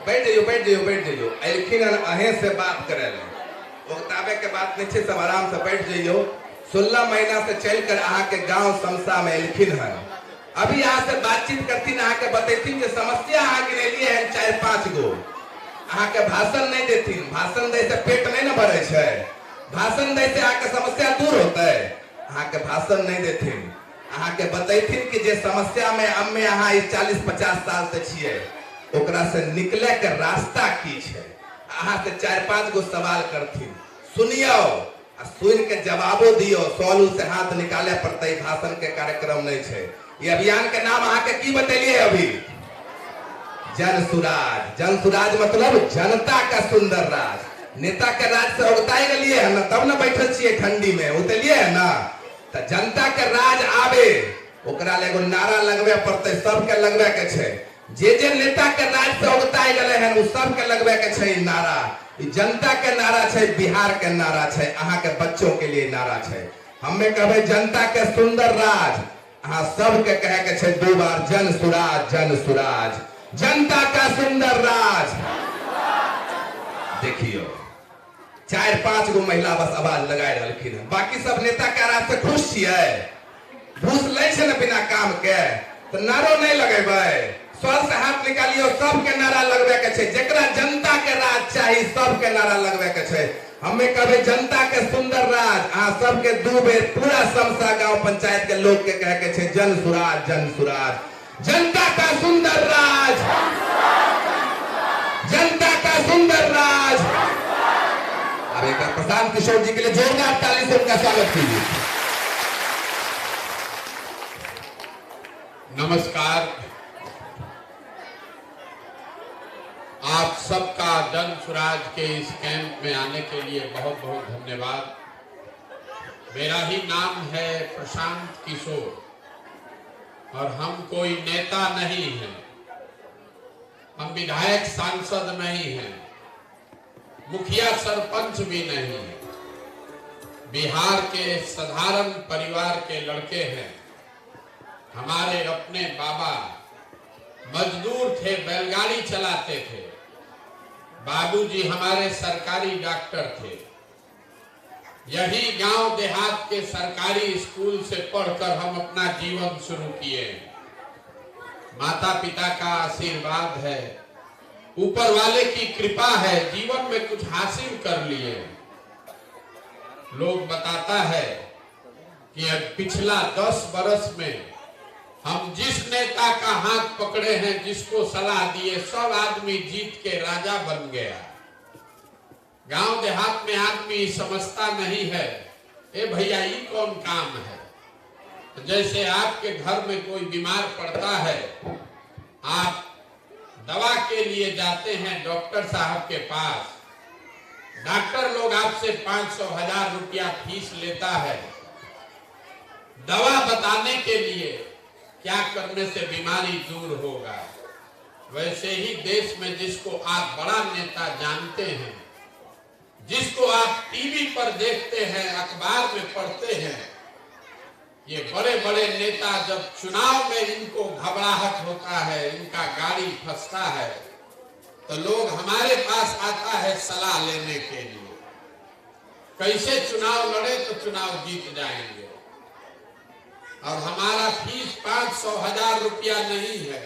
बैठ जाइयो बैठ जाइयो बैठ जाइयो। एलखिन अहे से बात करे ले, वो ताबे के बात नहीं छे, सब आराम से बैठ जाइयो। 16 महीना से चल कर अहाँ के गांव समसा में एलखिन है। अभी यहाँ से बातचीत करती अहाँ के बतेती कि समस्या अहाँ के लिए है 4-5 गो। अहाँ के भाषण नहीं देती, भाषण दे से पेट नहीं न भरे छे, भाषण दे से अहाँ के समस्या दूर होते। अहाँ के भाषण नहीं देती, अहाँ के बतेथिन कि जे समस्या में अम्मे अहाँ 40-50 साल से छिए, ओकरा से निकले के रास्ता की छे। अहाँ से 4-5 गो सवाल करथिन, सुनियो आ सुन के जवाबो दियो। सवाल से हाथ निकाले पड़ते, भाषण के कार्यक्रम नहीं छे। ये अभियान के नाम अहाँ के की बतेलिए अभी? जन सुराज। जन सुराज मतलब जनता का सुंदर राज। नेता के राज से उगताई गलिए है ना, तब ना बैठल छिए ठंडी में, उतलिए है ना। तो जनता के राज आवे, ओकरा ले एगो नारा लगवे पड़ते, सबके लगवे के छे। जे नेता के राज से उगताई गले हैं, उ सबके लगवे के छे नारा। जनता के नारा छे, बिहार के नारा छे, अहाँ के बच्चों के लिए नारा छे। हमें कहबे जनता के सुंदर राज, अहाँ सबके कहे के छे 2 बार जन सुराज, जन सुराज। जनता का सुंदर राज। देखियो 4-5 गो महिला बस आवाज लगाए रहलखिन है, बाकी सब नेता के राज से खुश छिए। घूस ले छे ना बिना काम के, तो नारो नहीं लगेबे। स्वर से हाथ निकालियो, सबके नारा लगवे के छे। जेकरा जनता के राज चाहिए, सबके नारा लगवे के छे। हमें कहे जनता के सुंदर राज, अहाँ सबके 2 बेर पूरा समसा गांव पंचायत के लोग के कहे के छे जन सुराज, जन सुराज। जनता का सुंदर राज, जनता का सुंदर राज। अब एक बार प्रशांत किशोर जी के लिए जोरदार ताली से उनका स्वागत कीजिए। नमस्कार। आप सबका जन सुराज के इस कैंप में आने के लिए बहुत बहुत धन्यवाद। मेरा ही नाम है प्रशांत किशोर और हम कोई नेता नहीं हैं, हम विधायक सांसद नहीं हैं, मुखिया सरपंच भी नहीं हैं। बिहार के साधारण परिवार के लड़के हैं। हमारे अपने बाबा मजदूर थे, बैलगाड़ी चलाते थे। बाबूजी हमारे सरकारी डॉक्टर थे। यही गांव देहात के सरकारी स्कूल से पढ़कर हम अपना जीवन शुरू किए। माता पिता का आशीर्वाद है, ऊपर वाले की कृपा है, जीवन में कुछ हासिल कर लिए। लोग बताता है कि पिछला 10 बरस में हम जिस नेता का हाथ पकड़े हैं, जिसको सलाह दिए, सब आदमी जीत के राजा बन गया। गांव देहात में आदमी समझता नहीं है, ए भैया ये कौन काम है। जैसे आपके घर में कोई बीमार पड़ता है, आप दवा के लिए जाते हैं डॉक्टर साहब के पास, डॉक्टर लोग आपसे 500-1000 रुपया फीस लेता है दवा बताने के लिए क्या करने से बीमारी दूर होगा। वैसे ही देश में जिसको आप बड़ा नेता जानते हैं, जिसको आप टीवी पर देखते हैं, अखबार में पढ़ते हैं, ये बड़े बड़े नेता जब चुनाव में इनको घबराहट होता है, इनका गाड़ी फंसता है, तो लोग हमारे पास आता है सलाह लेने के लिए, कैसे चुनाव लड़े तो चुनाव जीत जाएंगे। और हमारा फीस 500-1000 रुपया नहीं है,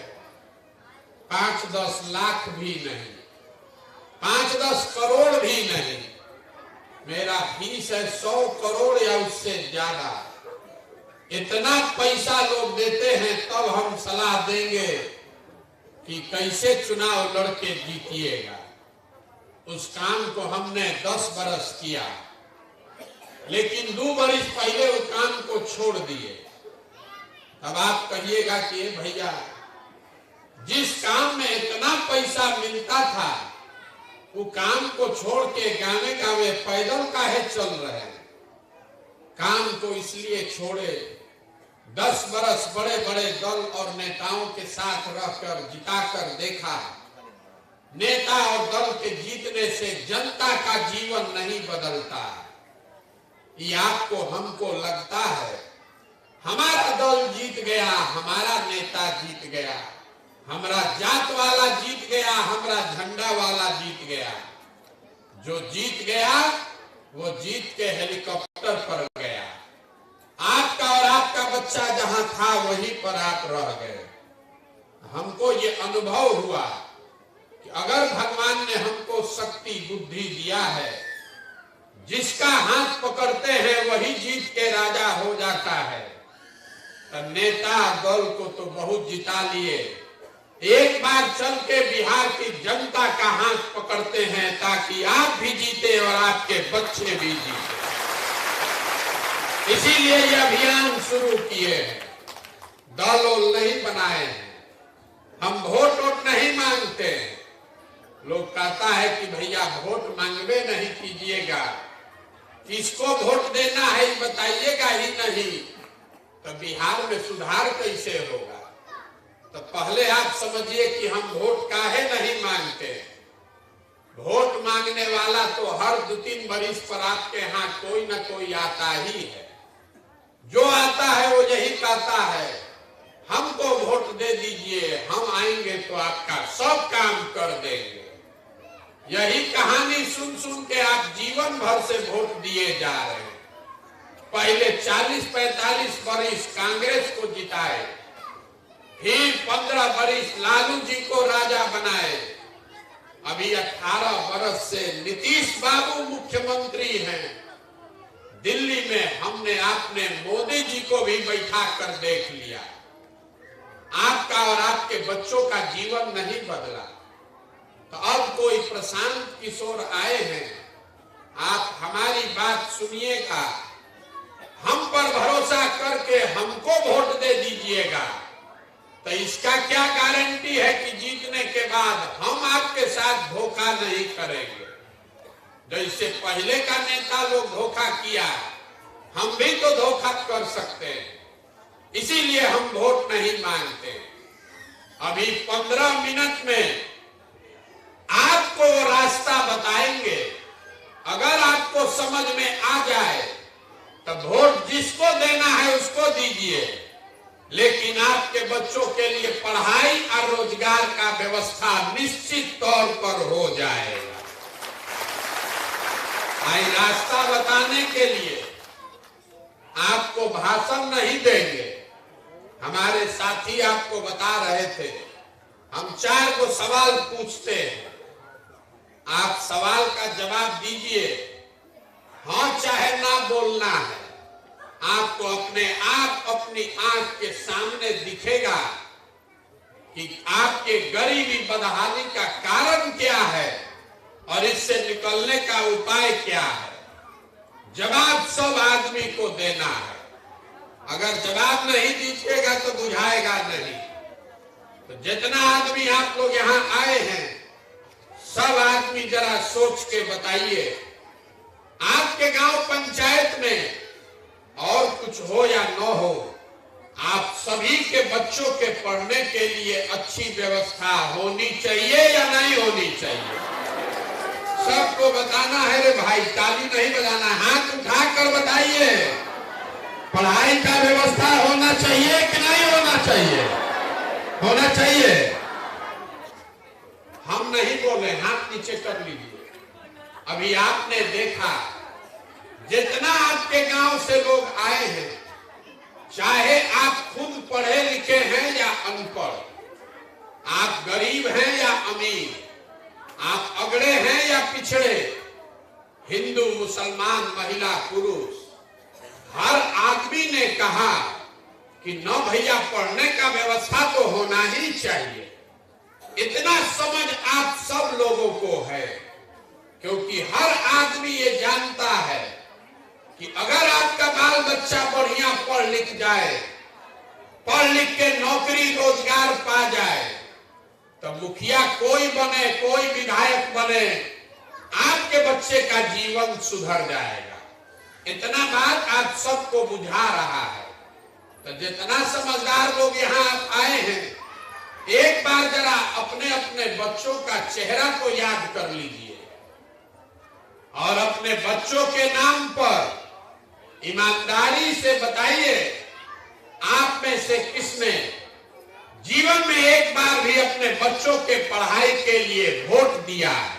5-10 लाख भी नहीं, 5-10 करोड़ भी नहीं। मेरा फीस है 100 करोड़ या उससे ज्यादा। इतना पैसा लोग देते हैं, तब हम सलाह देंगे कि कैसे चुनाव लड़के जीतिएगा। उस काम को हमने 10 बरस किया, लेकिन 2 बरस पहले उस काम को छोड़ दिए। अब आप कहिएगा कि भैया जिस काम में इतना पैसा मिलता था, वो काम को छोड़ के गावे गावे पैदल काहे चल रहे हैं। काम को इसलिए छोड़े, 10 बरस बड़े बड़े दल और नेताओं के साथ रहकर जिताकर देखा। नेता और दल के जीतने से जनता का जीवन नहीं बदलता। ये आपको हमको लगता है हमारा दल जीत गया, हमारा नेता जीत गया, हमरा जात वाला जीत गया, हमरा झंडा वाला जीत गया। जो जीत गया वो जीत के हेलीकॉप्टर पर गया। आपका और आपका बच्चा जहां था वहीं पर आप रह गए। हमको ये अनुभव हुआ कि अगर भगवान ने हमको शक्ति बुद्धि दिया है, जिसका हाथ पकड़ते हैं वही जीत के राजा हो जाता है। तो नेता दल को तो बहुत जिता लिए, एक बार चल के बिहार की जनता का हाथ पकड़ते हैं ताकि आप भी जीते और आपके बच्चे भी जीते। इसीलिए ये अभियान शुरू किए हैं, दल वोल नहीं बनाए हैं। हम वोट वोट नहीं मांगते हैं। लोग कहता है कि भैया वोट मांगवे नहीं कीजिएगा, किसको वोट देना है बताइएगा ही नहीं, तो बिहार में सुधार कैसे होगा। तो पहले आप समझिए कि हम वोट काहे नहीं मांगते। वोट मांगने वाला तो हर 2-3 बरिस पर आपके यहाँ कोई न कोई आता ही है। जो आता है वो यही कहता है हमको वोट दे दीजिए, हम आएंगे तो आपका सब काम कर देंगे। यही कहानी सुन सुन के आप जीवन भर से वोट दिए जा रहे हैं। पहले 40-45 बरिस कांग्रेस को जिताए, फिर 15 बरिस लालू जी को राजा बनाए, अभी 18 बरस से नीतीश बाबू मुख्यमंत्री हैं। दिल्ली में हमने आपने मोदी जी को भी बैठा कर देख लिया। आपका और आपके बच्चों का जीवन नहीं बदला। तो अब कोई प्रशांत किशोर आए हैं, आप हमारी बात सुनिएगा, हम पर भरोसा करके हमको वोट दे दीजिएगा। तो इसका क्या गारंटी है कि जीतने के बाद हम आपके साथ धोखा नहीं करेंगे। जैसे पहले का नेता लोग धोखा किया, हम भी तो धोखा कर सकते हैं। इसीलिए हम वोट नहीं मांगते। अभी 15 मिनट में आपको रास्ता बताएंगे। अगर आपको समझ में आ जाए तो वोट जिसको देना है उसको दीजिए, लेकिन आपके बच्चों के लिए पढ़ाई और रोजगार का व्यवस्था निश्चित तौर पर हो जाएगा। आई रास्ता बताने के लिए आपको भाषण नहीं देंगे। हमारे साथी आपको बता रहे थे, हम 4 को सवाल पूछते हैं, आप सवाल का जवाब दीजिए। हाँ चाहे ना बोलना है, आपको अपने आप अपनी आंख के सामने दिखेगा कि आपके गरीबी बदहाली का कारण क्या है और इससे निकलने का उपाय क्या है। जवाब सब आदमी को देना है। अगर जवाब नहीं दीजिएगा तो बुझाएगा नहीं। तो जितना आदमी आप लोग यहाँ आए हैं, सब आदमी जरा सोच के बताइए, आपके गांव पंचायत में और कुछ हो या न हो, आप सभी के बच्चों के पढ़ने के लिए अच्छी व्यवस्था होनी चाहिए या नहीं होनी चाहिए। सबको बताना है रे भाई, ताली नहीं बजाना, हाथ उठाकर बताइए। पढ़ाई का व्यवस्था होना चाहिए कि नहीं होना चाहिए? होना चाहिए। हम नहीं बोले, हाथ नीचे कर लीजिए। अभी आपने देखा जितना आपके गांव से लोग आए हैं, चाहे आप खुद पढ़े लिखे हैं या अनपढ़, आप गरीब हैं या अमीर, आप अगड़े हैं या पिछड़े, हिंदू मुसलमान महिला पुरुष, हर आदमी ने कहा कि न भैया पढ़ने का व्यवस्था तो होना ही चाहिए। इतना समझ आप सब लोगों को है, क्योंकि हर आदमी ये जानता है कि अगर आपका बाल बच्चा बढ़िया पढ़ लिख जाए, पढ़ लिख के नौकरी रोजगार पा जाए, तो मुखिया कोई बने, कोई विधायक बने, आपके बच्चे का जीवन सुधर जाएगा। इतना बात आप सबको बुझा रहा है। तो जितना समझदार लोग यहाँ आए हैं, एक बार जरा अपने अपने बच्चों का चेहरा को याद कर लीजिए और अपने बच्चों के नाम पर ईमानदारी से बताइए, आप में से किसने जीवन में एक बार भी अपने बच्चों के पढ़ाई के लिए वोट दिया है?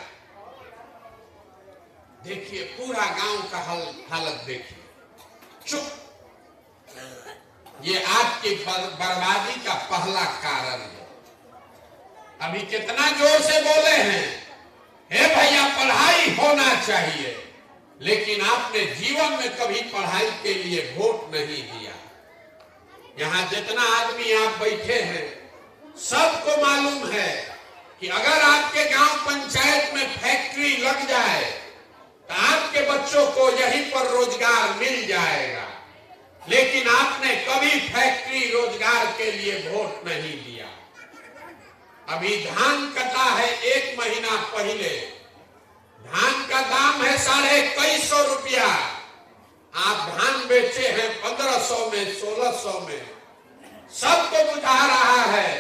देखिए पूरा गांव का हालत देखिए, चुप। ये आपकी बर्बादी का पहला कारण है। अभी कितना जोर से बोले हैं, हे भैया पढ़ाई होना चाहिए, लेकिन आपने जीवन में कभी पढ़ाई के लिए वोट नहीं दिया। यहां जितना आदमी आप बैठे हैं सबको मालूम है कि अगर आपके गांव पंचायत में फैक्ट्री लग जाए तो आपके बच्चों को यहीं पर रोजगार मिल जाएगा, लेकिन आपने कभी फैक्ट्री रोजगार के लिए वोट नहीं दिया। अभी धान कटा है, 1 महीना पहले धान का दाम है 2150 रुपया। आप धान बेचे हैं 1500 में, 1600 में। सबको बुझा रहा है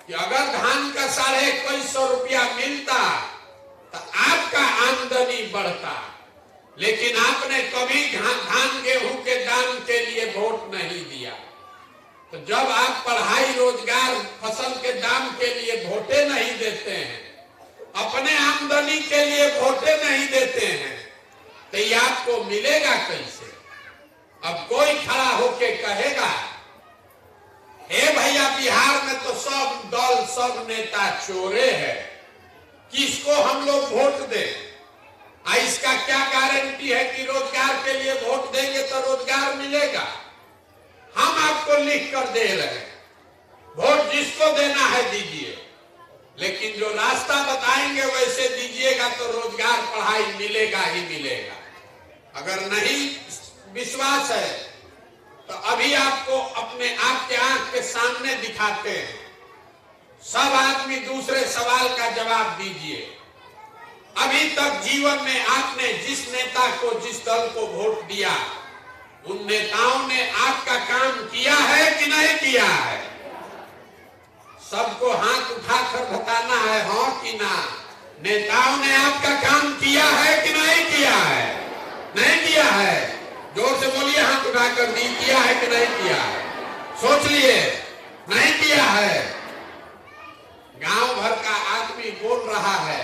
कि अगर धान का 2150 रुपया मिलता तो आपका आमदनी बढ़ता, लेकिन आपने कभी धान गेहूं के दाम के लिए वोट नहीं दिया। तो जब आप पढ़ाई रोजगार फसल के दाम के लिए वोटे नहीं देते हैं, अपने आमदनी के लिए वोटे नहीं देते हैं, तो ये आपको मिलेगा कैसे? अब कोई खड़ा होके कहेगा, हे भैया बिहार में तो सब दल सब नेता चोरे हैं, किसको हम लोग वोट दें? इसका क्या गारंटी है कि रोजगार के लिए वोट देंगे तो रोजगार मिलेगा? हम आपको लिख कर दे रहे हैं, वोट जिसको देना है दीजिए, लेकिन जो रास्ता बताएंगे वैसे दीजिएगा तो रोजगार पढ़ाई मिलेगा ही मिलेगा। अगर नहीं विश्वास है तो अभी आपको अपने आपके आंख के सामने दिखाते हैं। सब आदमी दूसरे सवाल का जवाब दीजिए। अभी तक जीवन में आपने जिस नेता को, जिस दल को वोट दिया, उन नेताओं ने आपका काम किया है कि नहीं किया है? सबको हाथ उठाकर बताना है, हाँ कि ना। नेताओं ने आपका काम किया है कि नहीं किया है? नहीं किया है। जोर से बोलिए, हाथ उठाकर नहीं किया है कि नहीं किया है? सोच लिए, नहीं किया है। गांव भर का आदमी बोल रहा है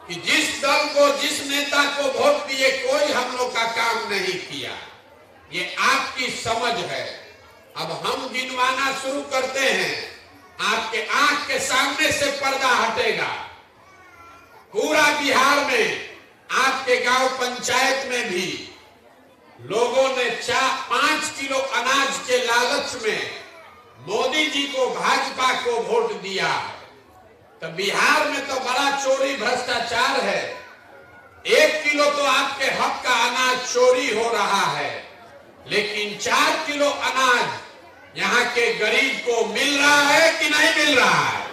कि जिस दल को, जिस नेता को वोट दिए, कोई हम लोग का काम नहीं किया। ये आपकी समझ है। अब हम गिनवाना शुरू करते हैं, आपके आंख के सामने से पर्दा हटेगा। पूरा बिहार में आपके गांव पंचायत में भी लोगों ने 5 किलो अनाज के लालच में मोदी जी को, भाजपा को वोट दिया। तो बिहार में तो बड़ा चोरी भ्रष्टाचार है। 1 किलो तो आपके हक का अनाज चोरी हो रहा है, लेकिन 4 किलो अनाज यहाँ के गरीब को मिल रहा है कि नहीं मिल रहा है?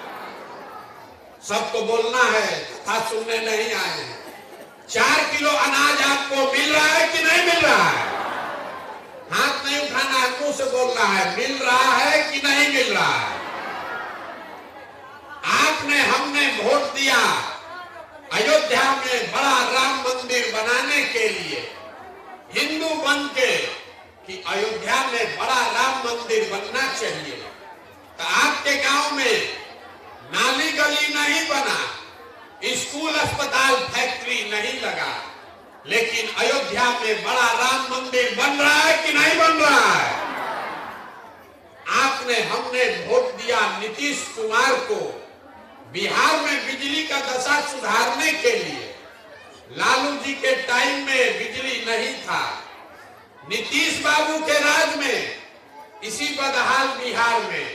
सबको बोलना है, कथा सुनने नहीं आए हैं। 4 किलो अनाज आपको मिल रहा है कि नहीं मिल रहा है? हाथ नहीं उठाना है, मुंह से बोलना है, मिल रहा है कि नहीं मिल रहा है? आपने, हमने वोट दिया अयोध्या में बड़ा राम मंदिर बनाने के लिए, हिंदू बन के कि अयोध्या में बड़ा राम मंदिर बनना चाहिए। तो आपके गांव में नाली गली नहीं बना, स्कूल अस्पताल फैक्ट्री नहीं लगा, लेकिन अयोध्या में बड़ा राम मंदिर बन रहा है कि नहीं बन रहा है? आपने, हमने वोट दिया नीतीश कुमार को बिहार में बिजली का दशा सुधारने के लिए। लालू जी के टाइम में बिजली नहीं था। नीतीश बाबू के राज में इसी बदहाल बिहार में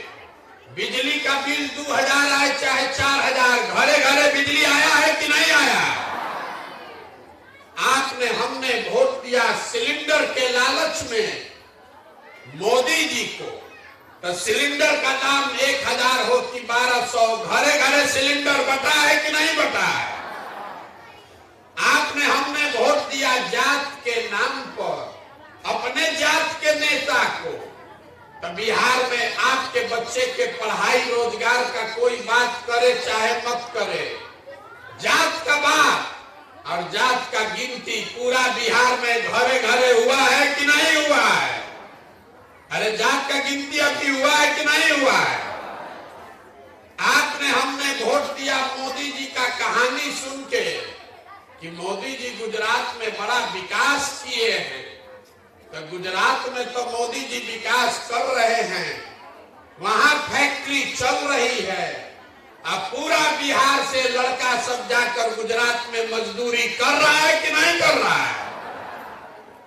बिजली का बिल 2000 आए चाहे 4000, घरे घरे बिजली आया है कि नहीं आया? आपने, हमने वोट दिया सिलेंडर के लालच में मोदी जी को। तो सिलेंडर का दाम 1000 हो कि 1200, घरे घरे सिलेंडर बटा है कि नहीं बटा है? आपने, हमने वोट दिया जात के नाम पर अपने जात के नेता को। तो बिहार में आपके बच्चे के पढ़ाई रोजगार का कोई बात करे चाहे मत करे, जात का बात और जात का गिनती पूरा बिहार में घरे घरे हुआ है कि नहीं हुआ है? अरे जात का गिनती अभी हुआ है कि नहीं हुआ है? वोट दिया मोदी जी का कहानी सुन के कि मोदी जी गुजरात में बड़ा विकास किए हैं, तो गुजरात में तो मोदी जी विकास कर रहे हैं, वहां फैक्ट्री चल रही है, अब पूरा बिहार से लड़का सब जाकर गुजरात में मजदूरी कर रहा है कि नहीं कर रहा है?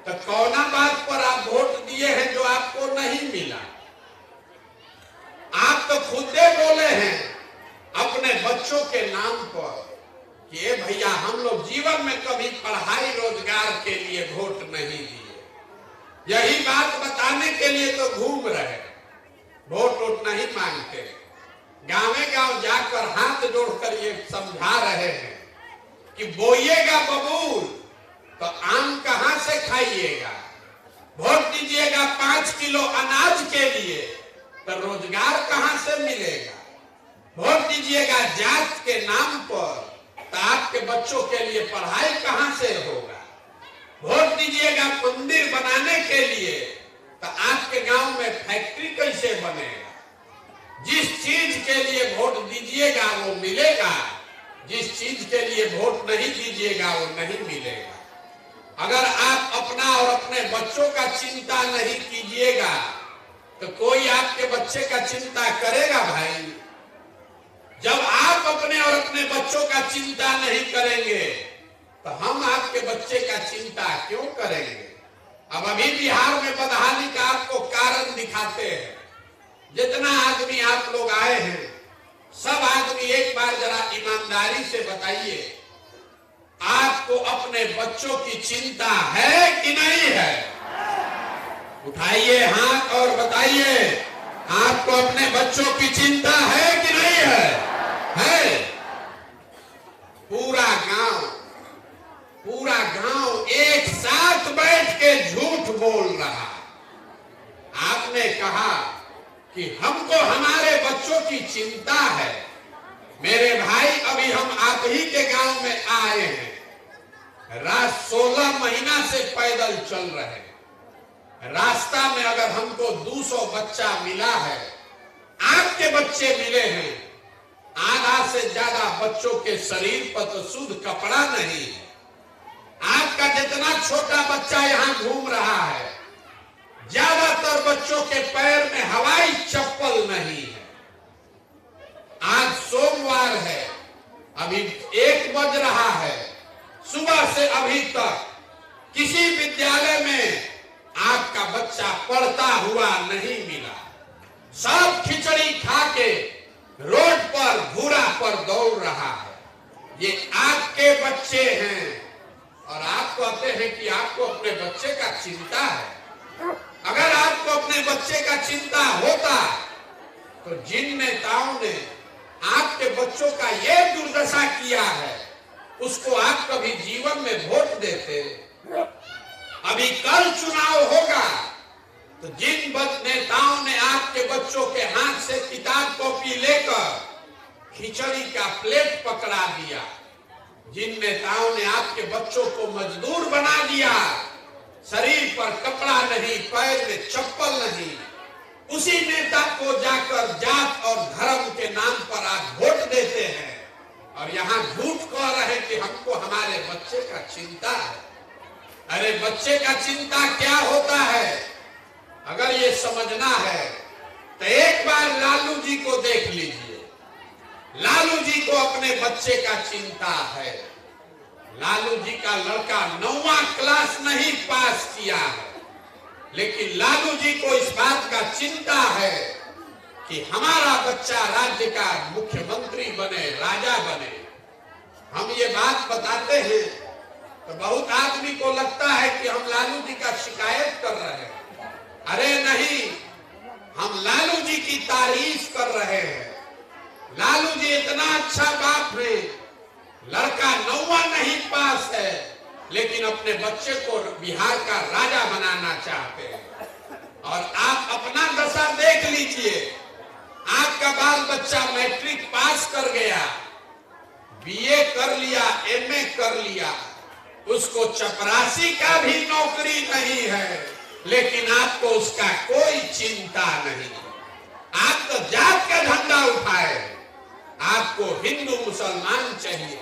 तो कौना बात पर आप वोट दिए हैं जो आपको नहीं मिला? आप तो खुदे बोले हैं अपने बच्चों के नाम पर कि ए भैया हम लोग जीवन में कभी पढ़ाई रोजगार के लिए वोट नहीं दिए। यही बात बताने के लिए तो घूम रहे, वोट नहीं मांगते, गांवे गांव जाकर हाथ जोड़कर ये समझा रहे हैं कि बोइएगा बबूल तो आम कहां से खाइएगा, वोट दीजिएगा 5 किलो अनाज के लिए तो रोजगार कहां से मिलेगा, वोट दीजिएगा जात के नाम पर तो आपके बच्चों के लिए पढ़ाई कहां से होगा, वोट दीजिएगा मंदिर बनाने के लिए तो आपके गांव में फैक्ट्री कैसे बनेगा। जिस चीज के लिए वोट दीजिएगा वो मिलेगा, जिस चीज के लिए वोट नहीं दीजिएगा वो नहीं मिलेगा। अगर आप अपना और अपने बच्चों का चिंता नहीं कीजिएगा तो कोई आपके बच्चे का चिंता करेगा भाई? जब आप अपने और अपने बच्चों का चिंता नहीं करेंगे तो हम आपके बच्चे का चिंता क्यों करेंगे? अब अभी बिहार में बदहाली का आपको कारण दिखाते हैं। जितना आदमी आप लोग आए हैं सब आदमी एक बार जरा ईमानदारी से बताइए, आपको अपने बच्चों की चिंता है कि नहीं है? उठाइए हाथ और बताइए, आपको अपने बच्चों की चिंता है कि नहीं है? है। पूरा गांव एक साथ बैठ के झूठ बोल रहा। आपने कहा कि हमको हमारे बच्चों की चिंता है। मेरे भाई अभी हम आप ही के गांव में आए हैं, रात 16 महीना से पैदल चल रहे हैं। रास्ता में अगर हमको 200 बच्चा मिला है, आपके बच्चे मिले हैं, आधा से ज्यादा बच्चों के शरीर पर तो शुद्ध कपड़ा नहीं है। आपका जितना छोटा बच्चा यहाँ घूम रहा है, ज्यादातर बच्चों के पैर में हवाई चप्पल नहीं है। आज सोमवार है, अभी 1 बज रहा है, सुबह से अभी तक किसी विद्यालय में आपका बच्चा पढ़ता हुआ नहीं मिला। सब खिचड़ी खा के रोड पर घूरा पर दौड़ रहा है। ये आपके बच्चे हैं और आप कहते हैं कि आपको अपने बच्चे का चिंता है। अगर आपको अपने बच्चे का चिंता होता तो जिन नेताओं ने आपके बच्चों का ये दुर्दशा किया है उसको आप कभी जीवन में वोट देते। अभी कल चुनाव होगा तो जिन नेताओं ने आपके बच्चों के हाथ से किताब कॉपी लेकर खिचड़ी का प्लेट पकड़ा दिया, जिन नेताओं ने आपके बच्चों को मजदूर बना दिया, शरीर पर कपड़ा नहीं, पैर में चप्पल नहीं, उसी नेता को जाकर जात और धर्म के नाम पर आप वोट देते हैं और यहाँ झूठ कह रहे हैं कि हमको हमारे बच्चे का चिंता है। अरे बच्चे का चिंता क्या होता है? अगर ये समझना है तो एक बार लालू जी को देख लीजिए। लालू जी को अपने बच्चे का चिंता है। लालू जी का लड़का 9वां क्लास नहीं पास किया है, लेकिन लालू जी को इस बात का चिंता है कि हमारा बच्चा राज्य का मुख्यमंत्री बने, राजा बने। हम ये बात बताते हैं तो बहुत आदमी को लगता है कि हम लालू जी का शिकायत कर रहे हैं। अरे नहीं, हम लालू जी की तारीफ कर रहे हैं। लालू जी इतना अच्छा बाप है, लड़का 9वां नहीं पास है लेकिन अपने बच्चे को बिहार का राजा बनाना चाहते हैं। और आप अपना दशा देख लीजिए, आपका बाल बच्चा मैट्रिक पास कर गया, बीए कर लिया, एमए कर लिया, उसको चपरासी का भी नौकरी नहीं है, लेकिन आपको उसका कोई चिंता नहीं। आप तो जात का झंडा उठाए, आपको हिंदू मुसलमान चाहिए,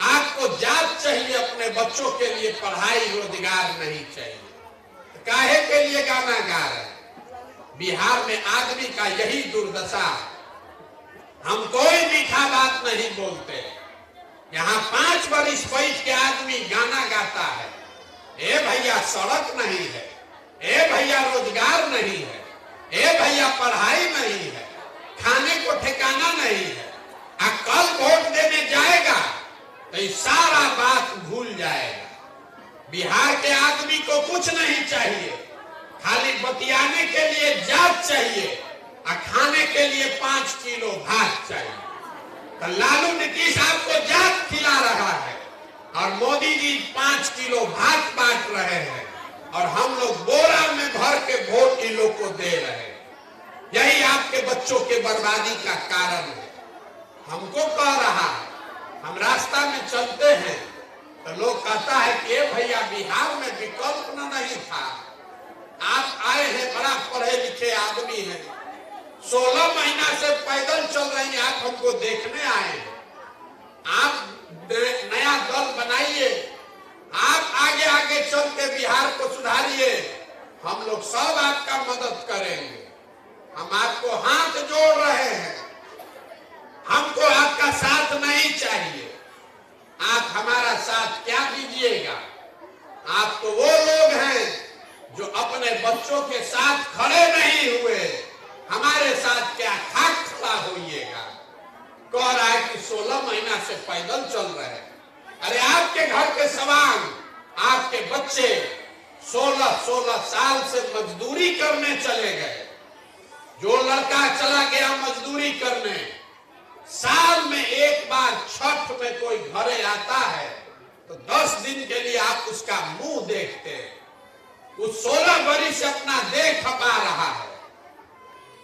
आपको जात चाहिए, अपने बच्चों के लिए पढ़ाई रोजगार नहीं चाहिए। काहे के लिए गाना गा रहे हैं? बिहार में आदमी का यही दुर्दशा है। हम कोई मीठा बात नहीं बोलते। यहाँ 5 वर्ष बैठ के आदमी गाना गाता है, ए भैया सड़क नहीं है, ए भैया रोजगार नहीं है, ए भैया पढ़ाई नहीं है, खाने को ठिकाना नहीं है। कल वोट देने जाएगा तो ये सारा बात भूल जाएगा। बिहार के आदमी को कुछ नहीं चाहिए, खाली बतियाने के लिए जात चाहिए और खाने के लिए 5 किलो भात चाहिए। तो लालू नीतीश आपको जात खिला रहा है और मोदी जी 5 किलो भात बांट रहे हैं और हम लोग बोरा में भर के वोट इन लोग को दे रहे हैं। यही आपके बच्चों के बर्बादी का कारण है। हमको कह रहा है, हम रास्ता में चलते हैं तो लोग कहता है कि भैया बिहार में विकल्प नहीं था, आप आए हैं, बड़ा पढ़े लिखे आदमी हैं, 16 महीना से पैदल चल रही हैं, आप हमको देखने आए हैं, आप नया दल बनाइए, आप आगे आगे चल के बिहार को सुधारिए, हम लोग सब आपका मदद करेंगे। हम आपको हाथ जोड़ रहे हैं, हमको आपका साथ नहीं चाहिए। आप हमारा साथ क्या दीजिएगा? आप तो वो लोग हैं जो अपने बच्चों के साथ खड़े नहीं हुए, हमारे साथ क्या खाक खड़ा होइएगा? कह रहा है कि 16 महीना से पैदल चल रहे हैं। अरे आपके घर के सवांग, आपके बच्चे 16-16 साल से मजदूरी करने चले गए। जो लड़का चला गया मजदूरी करने, साल में एक बार छठ में कोई घरे आता है तो 10 दिन के लिए आप उसका मुंह देखते हैं। वो 16 वर्ष से अपना देह खपा रहा है,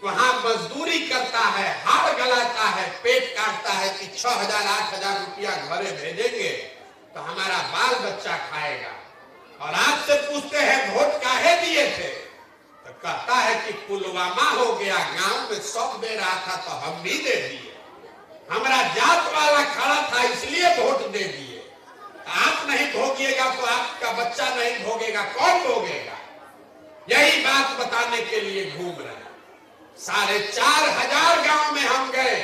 वहां मजदूरी करता है, हाथ गलाता है, पेट काटता है कि 6,000-8,000 रुपया घरे भेजेंगे तो हमारा बाल बच्चा खाएगा। और आपसे पूछते हैं वोट काहे दिए थे, तो कहता है कि पुलवामा हो गया, गांव में सब दे रहा था तो हम भी दे दिए, हमारा जात वाला खड़ा था इसलिए वोट दे दिए। आप नहीं भोगिएगा तो आपका बच्चा नहीं भोगेगा, कौन भोगेगा? यही बात बताने के लिए घूम रहे हैं। 4,500 गांव में हम गए,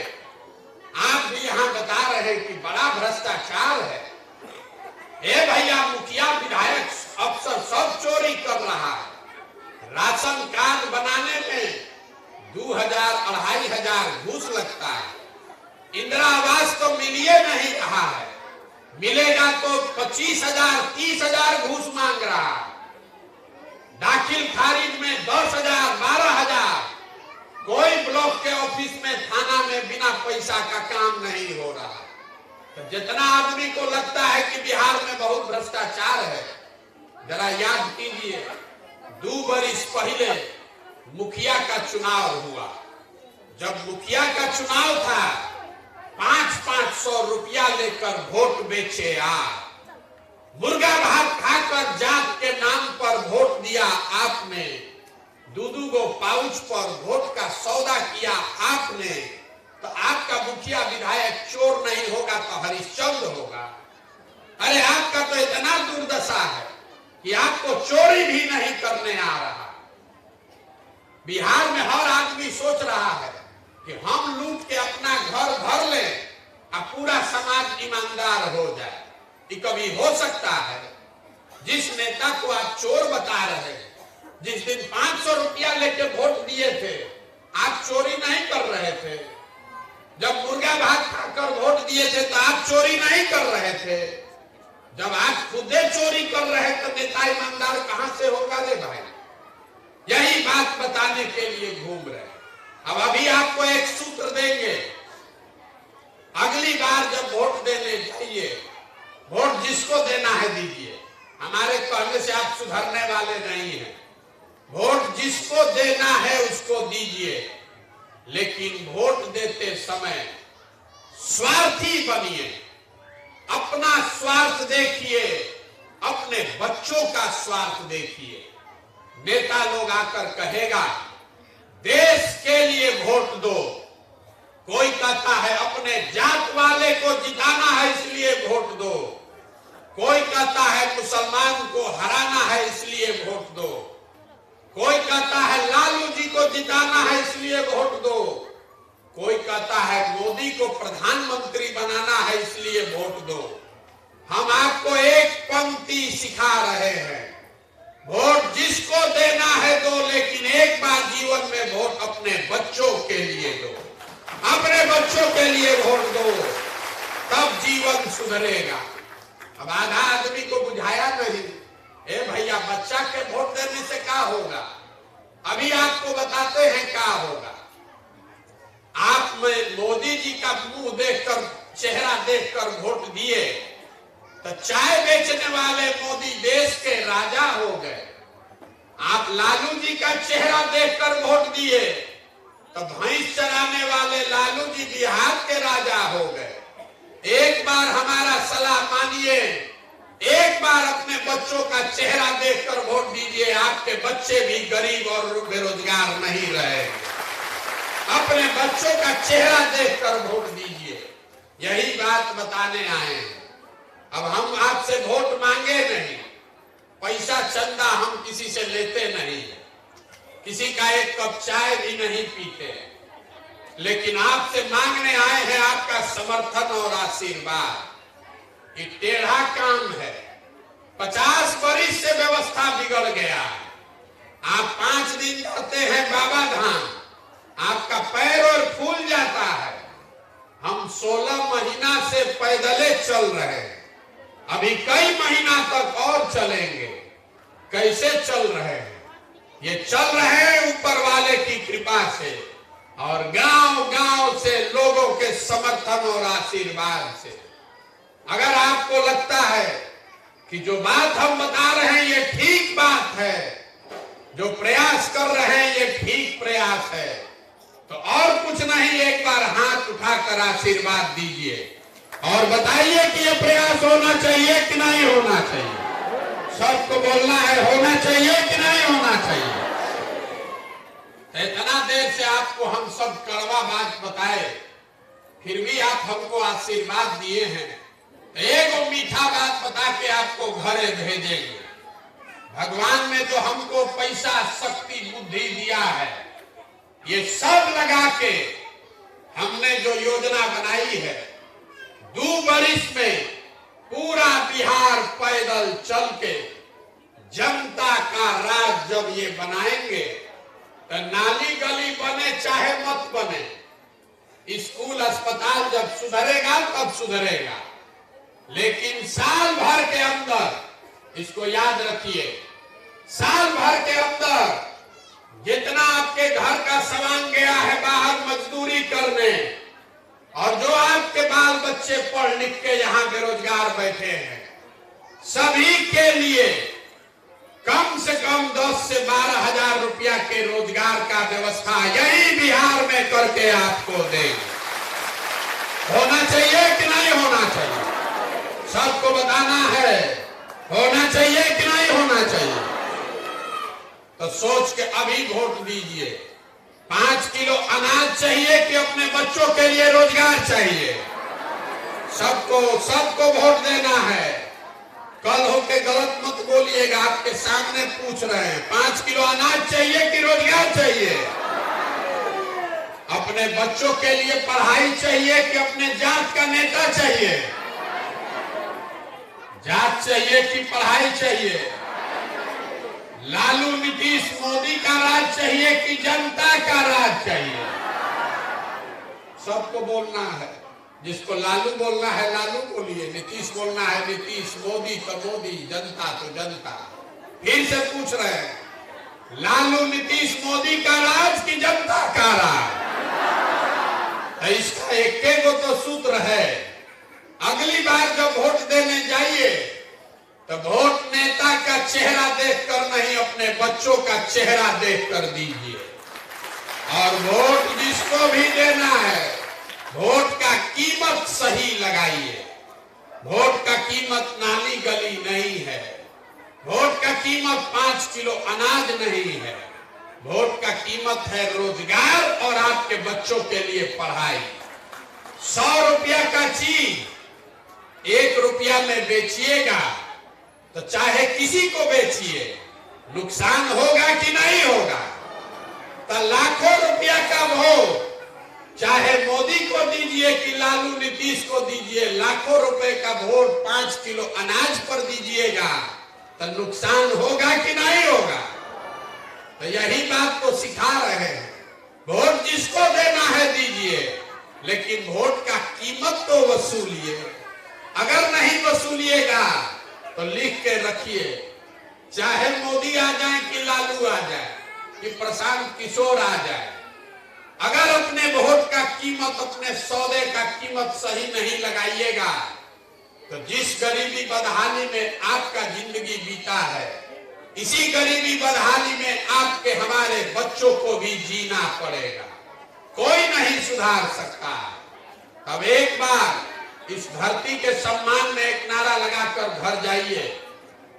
आप भी यहाँ बता रहे हैं कि बड़ा भ्रष्टाचार है। ए भैया, मुखिया विधायक अफसर सब चोरी कर रहा है। राशन कार्ड बनाने में 2,000-2,500 घूस लगता है। इंदिरा आवास तो मिलिए नहीं रहा है, मिलेगा तो 25,000-30,000 घूस मांग रहा है। दाखिल खारिज में 10,000-12,000। कोई ब्लॉक के ऑफिस में, थाना में बिना पैसा का काम नहीं हो रहा। तो जितना आदमी को लगता है कि बिहार में बहुत भ्रष्टाचार है, जरा याद कीजिए 2 वर्ष पहले मुखिया का चुनाव हुआ। जब मुखिया का चुनाव था 500-500 रुपया लेकर वोट बेचे मुर्गा भात खाकर जात के नाम पर वोट दिया आपने, 2-2 गो पाउच पर वोट का सौदा किया आपने, तो आपका मुखिया विधायक चोर नहीं होगा तो हरिश्चंद्र होगा। अरे आपका तो इतना दुर्दशा है कि आपको चोरी भी नहीं करने आ रहा। बिहार में हर आदमी सोच रहा है कि हम लूट के अपना घर भर लें और पूरा समाज ईमानदार हो जाए। ये कभी हो सकता है? जिस नेता को आप चोर बता रहे हैं, जिस दिन 500 रुपया लेके वोट दिए थे, आप चोरी नहीं कर रहे थे। जब मुर्गा भात खाकर वोट दिए थे तो आप चोरी नहीं कर रहे थे। जब आप खुदे चोरी कर रहे तो नेता ईमानदार कहां से होगा रे भाई? यही बात बताने के लिए घूम रहे हैं। अब अभी आपको एक सूत्र देंगे, अगली बार जब वोट देने जाइए, वोट जिसको देना है दीजिए। हमारे कहने से आप सुधरने वाले नहीं हैं। वोट जिसको देना है उसको दीजिए, लेकिन वोट देते समय स्वार्थी बनिए। अपना स्वार्थ देखिए, अपने बच्चों का स्वार्थ देखिए। नेता लोग आकर कहेगा देश के लिए वोट दो, कोई कहता है अपने जात वाले को जिताना है इसलिए वोट दो, कोई कहता है मुसलमान को हराना है इसलिए वोट दो, कोई कहता है लालू जी को जिताना है इसलिए वोट दो, कोई कहता है मोदी को प्रधानमंत्री बनाना है इसलिए वोट दो। हम आपको एक पंक्ति सिखा रहे हैं, वोट जिसको देना है दो, लेकिन एक बार जीवन में वोट अपने बच्चों के लिए दो, अपने बच्चों के लिए वोट दो, तब जीवन सुधरेगा। अब आधा आदमी को बुझाया नहीं, ए भैया बच्चा के वोट देने से क्या होगा, अभी आपको बताते हैं क्या होगा। आप में मोदी जी का मुंह देखकर, चेहरा देखकर वोट दिए तो चाय बेचने वाले मोदी देश के राजा हो गए। आप लालू जी का चेहरा देखकर वोट दिए तो भैंस चराने वाले लालू जी बिहार के राजा हो गए। एक बार हमारा सलाह मानिए, एक बार अपने बच्चों का चेहरा देखकर वोट दीजिए, आपके बच्चे भी गरीब और बेरोजगार नहीं रहेंगे। अपने बच्चों का चेहरा देखकर वोट दीजिए, यही बात बताने आए हैं। अब हम आपसे वोट मांगे नहीं, पैसा चंदा हम किसी से लेते नहीं, किसी का एक कप चाय भी नहीं पीते, लेकिन आपसे मांगने आए हैं आपका समर्थन और आशीर्वाद। ये टेढ़ा काम है, 50 वर्ष से व्यवस्था बिगड़ गया। आप 5 दिन जाते हैं बाबा धाम, आपका पैर और फूल जाता है। हम 16 महीना से पैदले चल रहे हैं, अभी कई महीना तक और चलेंगे। कैसे चल रहे हैं? ये चल रहे हैं ऊपर वाले की कृपा से और गांव-गांव से लोगों के समर्थन और आशीर्वाद से। अगर आपको लगता है कि जो बात हम बता रहे हैं ये ठीक बात है, जो प्रयास कर रहे हैं ये ठीक प्रयास है, तो और कुछ नहीं, एक बार हाथ उठाकर आशीर्वाद दीजिए और बताइए कि ये प्रयास होना चाहिए कि नहीं होना चाहिए। सबको बोलना है, होना चाहिए कि नहीं होना चाहिए। इतना देर से आपको हम सब कड़वा बात बताए, फिर भी आप हमको आशीर्वाद दिए हैं, तो एक मीठा बात बता के आपको घरे भेजेंगे। भगवान ने जो हमको पैसा, शक्ति, बुद्धि दिया है, ये सब लगा के हमने जो योजना बनाई है, 2 वर्ष में पूरा बिहार पैदल चल के जनता का राज जब ये बनाएंगे तो नाली गली बने चाहे मत बने, स्कूल अस्पताल जब सुधरेगा तब सुधरेगा, लेकिन साल भर के अंदर, इसको याद रखिए, साल भर के अंदर जितना आपके घर का सामान गया है बाहर मजदूरी करने, और जो आपके बाल बच्चे पढ़ लिख के यहाँ बेरोजगार बैठे हैं, सभी के लिए कम से कम 10 से 12 हजार रुपया के रोजगार का व्यवस्था यही बिहार में करके आपको देंगे। होना चाहिए कि नहीं होना चाहिए? सबको बताना है, होना चाहिए कि नहीं होना चाहिए। तो सोच के अभी वोट दीजिए। 5 किलो अनाज चाहिए कि अपने बच्चों के लिए रोजगार चाहिए? सबको वोट देना है। कल होके गलत मत बोलिएगा, आपके सामने पूछ रहे हैं, 5 किलो अनाज चाहिए कि रोजगार चाहिए? अपने बच्चों के लिए पढ़ाई चाहिए कि अपने जात का नेता चाहिए? जात चाहिए कि पढ़ाई चाहिए? लालू, नीतीश, मोदी का राज चाहिए कि जनता का राज चाहिए? सबको बोलना है। जिसको लालू बोलना है लालू बोलिए, नीतीश बोलना है नीतीश, मोदी तो मोदी, जनता तो जनता। फिर से पूछ रहे हैं, लालू, नीतीश, मोदी का राज कि जनता का राज? इसका एक तो सूत्र है। अगली बार जब वोट देने जाइए तो वोट नेता का चेहरा देखकर नहीं, अपने बच्चों का चेहरा देखकर दीजिए। और वोट जिसको भी देना है, वोट का कीमत सही लगाइए। वोट का कीमत नाली गली नहीं है, वोट का कीमत 5 किलो अनाज नहीं है, वोट का कीमत है रोजगार और आपके बच्चों के लिए पढ़ाई। 100 रुपया का चीज 1 रुपया में बेचिएगा तो चाहे किसी को बेचिए, नुकसान होगा कि नहीं होगा? तो लाखों रुपया का वोट चाहे मोदी को दीजिए कि लालू नीतीश को दीजिए, लाखों रुपए का वोट 5 किलो अनाज पर दीजिएगा तो नुकसान होगा कि नहीं होगा? तो यही बात को सिखा रहे हैं। वोट जिसको देना है दीजिए, लेकिन वोट का कीमत तो वसूलिए। अगर नहीं वसूलिएगा तो लिख के रखिए, चाहे मोदी आ जाए कि लालू आ जाए कि प्रशांत किशोर आ जाए, अगर अपने वोट का कीमत, अपने सौदे का कीमत सही नहीं लगाइएगा तो जिस गरीबी बदहाली में आपका जिंदगी बीता है, इसी गरीबी बदहाली में आपके हमारे बच्चों को भी जीना पड़ेगा। कोई नहीं सुधार सकता। अब एक बार इस धरती के सम्मान में एक नारा लगाकर घर जाइए।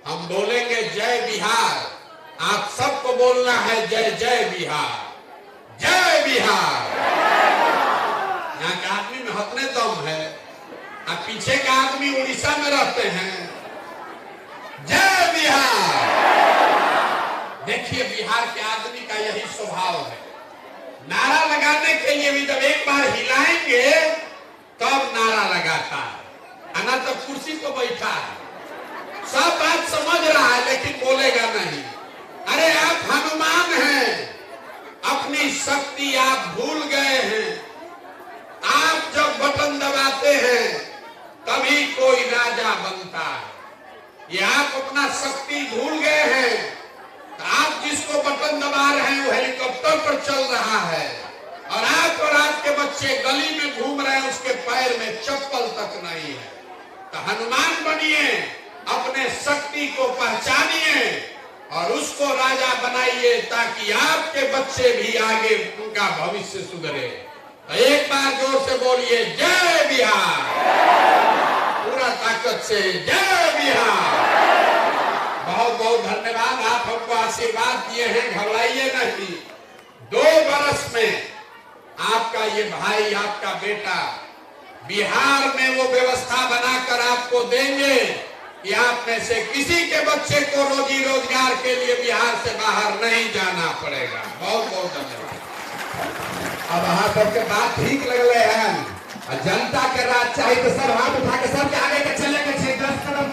हम बोलेंगे जय बिहार, आप सबको बोलना है जय जय बिहार, जय बिहार। यहाँ के आदमी में हतने दम है, अब पीछे का आदमी उड़ीसा में रहते हैं। जय बिहार। देखिए बिहार के आदमी का यही स्वभाव है, नारा लगाने के लिए भी जब एक बार हिलाएंगे तब नारा लगाता है, ना तो कुर्सी को बैठा है। सब बात समझ रहा है लेकिन बोलेगा नहीं। अरे आप हनुमान हैं, अपनी शक्ति आप भूल गए हैं। आप जब बटन दबाते हैं तभी कोई राजा बनता है। ये आप अपना शक्ति भूल गए हैं। तो आप जिसको बटन दबा रहे हैं वो हेलीकॉप्टर पर चल रहा है और आपके बच्चे गली में घूम रहे हैं, उसके पैर में चप्पल तक नहीं है। तो हनुमान बनिए, अपने शक्ति को पहचानिए और उसको राजा बनाइए ताकि आपके बच्चे भी आगे उनका भविष्य सुधरे। तो एक बार जोर से बोलिए जय बिहार, पूरा ताकत से जय बिहार। बहुत बहुत धन्यवाद, आप हमको आशीर्वाद दिए हैं, घबराइए नहीं। 2 बरस में आपका ये भाई, आपका बेटा बिहार में वो व्यवस्था बनाकर आपको देंगे कि आप में से किसी के बच्चे को रोजी रोजगार के लिए बिहार से बाहर नहीं जाना पड़ेगा। बहुत बहुत धन्यवाद। अब अहाँ सबके बात ठीक लगले है, जनता के राज चाहिए तो सब हाथ उठा के सबके आगे के चले के 10 कदम